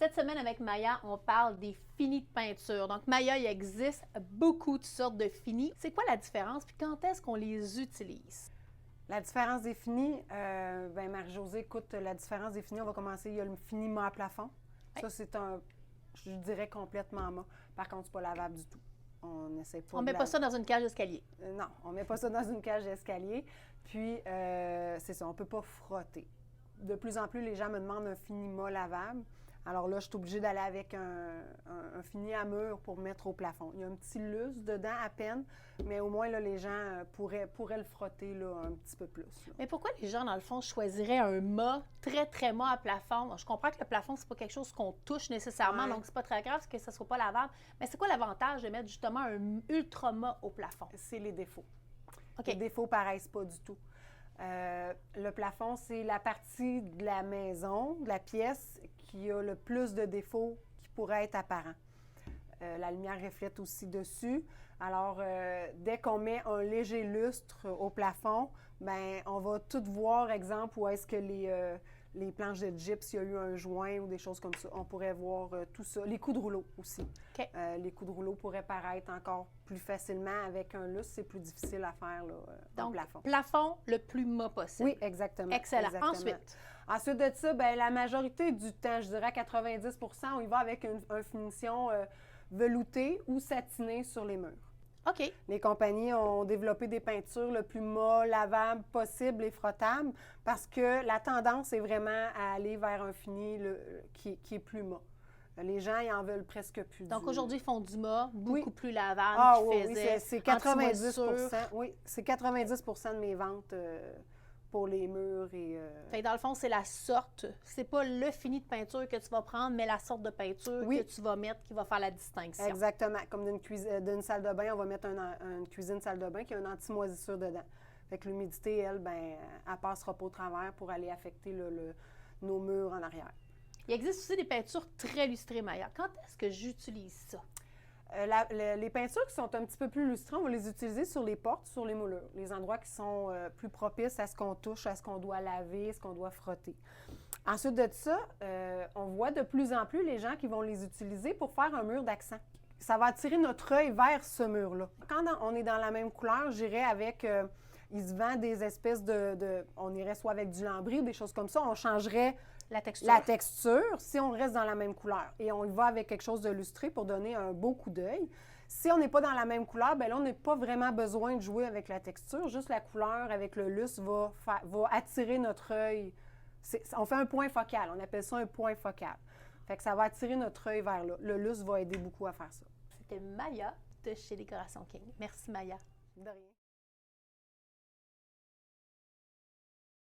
Cette semaine avec Maya, on parle des finis de peinture. Donc Maya, il existe beaucoup de sortes de finis. C'est quoi la différence puis quand est-ce qu'on les utilise? La différence des finis, Marie-Josée, écoute, la différence des finis, on va commencer. Il y a le fini mat à plafond. Oui. Ça, c'est je dirais complètement mat. Par contre, c'est pas lavable du tout. On n'essaie pas On ne met pas ça dans une cage d'escalier. Non, on ne met pas ça dans une cage d'escalier. Puis, c'est ça, on ne peut pas frotter. De plus en plus, les gens me demandent un fini mat lavable. Alors là, je suis obligée d'aller avec un fini à mur pour mettre au plafond. Il y a un petit lustre dedans à peine, mais au moins, là, les gens pourraient le frotter là, un petit peu plus. Là. Mais pourquoi les gens, dans le fond, choisiraient un mât très mat à plafond? Bon, je comprends que le plafond, c'est pas quelque chose qu'on touche nécessairement, donc c'est pas très grave que ça soit pas lavable. Mais c'est quoi l'avantage de mettre justement un ultra mat au plafond? C'est les défauts. OK. Les défauts paraissent pas du tout. Le plafond, c'est la partie de la maison, de la pièce, qui a le plus de défauts qui pourraient être apparents. La lumière reflète aussi dessus. Alors, dès qu'on met un léger lustre au plafond, bien, on va tout voir, exemple, où est-ce que les planches de gyps, il y a eu un joint ou des choses comme ça. On pourrait voir tout ça. Les coups de rouleau aussi. OK. Les coups de rouleau pourraient paraître encore plus facilement avec un lustre. C'est plus difficile à faire là, Donc, au plafond. plafond le plus mat possible. Oui, exactement. Excellent. Exactement. Ensuite de ça, bien, la majorité du temps, je dirais à 90 on y va avec une finition veloutée ou satinée sur les murs. OK. Les compagnies ont développé des peintures le plus mat, lavable possible et frottable parce que la tendance est vraiment à aller vers un fini qui est plus mat. Les gens, ils en veulent presque plus. Donc aujourd'hui, ils font du mat beaucoup plus lavable oui, faisait c'est 90 anti-moisissure. Oui, c'est 90 de mes ventes pour les murs et... Fait que dans le fond, c'est la sorte. C'est pas le fini de peinture que tu vas prendre, mais la sorte de peinture que tu vas mettre qui va faire la distinction. Exactement. Comme d'une salle de bain, on va mettre une cuisine-salle de bain qui a une anti-moisissure dedans. Fait que l'humidité, elle, elle passera pas au travers pour aller affecter nos murs en arrière. Il existe aussi des peintures très lustrées, Maya. Quand est-ce que j'utilise ça? Les peintures qui sont un petit peu plus lustrées, on va les utiliser sur les portes, sur les moulures, les endroits qui sont plus propices à ce qu'on touche, à ce qu'on doit laver, ce qu'on doit frotter. Ensuite de ça, on voit de plus en plus les gens qui vont les utiliser pour faire un mur d'accent. Ça va attirer notre œil vers ce mur-là. Quand on est dans la même couleur, j'irais avec... il se vend des espèces on irait soit avec du lambris ou des choses comme ça, on changerait la texture si on reste dans la même couleur. Et on y va avec quelque chose de lustré pour donner un beau coup d'œil. Si on n'est pas dans la même couleur, bien là, on n'a pas vraiment besoin de jouer avec la texture. Juste la couleur avec le lustre va attirer notre œil. On fait un point focal. On appelle ça un point focal. Fait que ça va attirer notre œil vers là. Le lustre va aider beaucoup à faire ça. C'était Maya de chez Décoration King. Merci, Maya. De rien.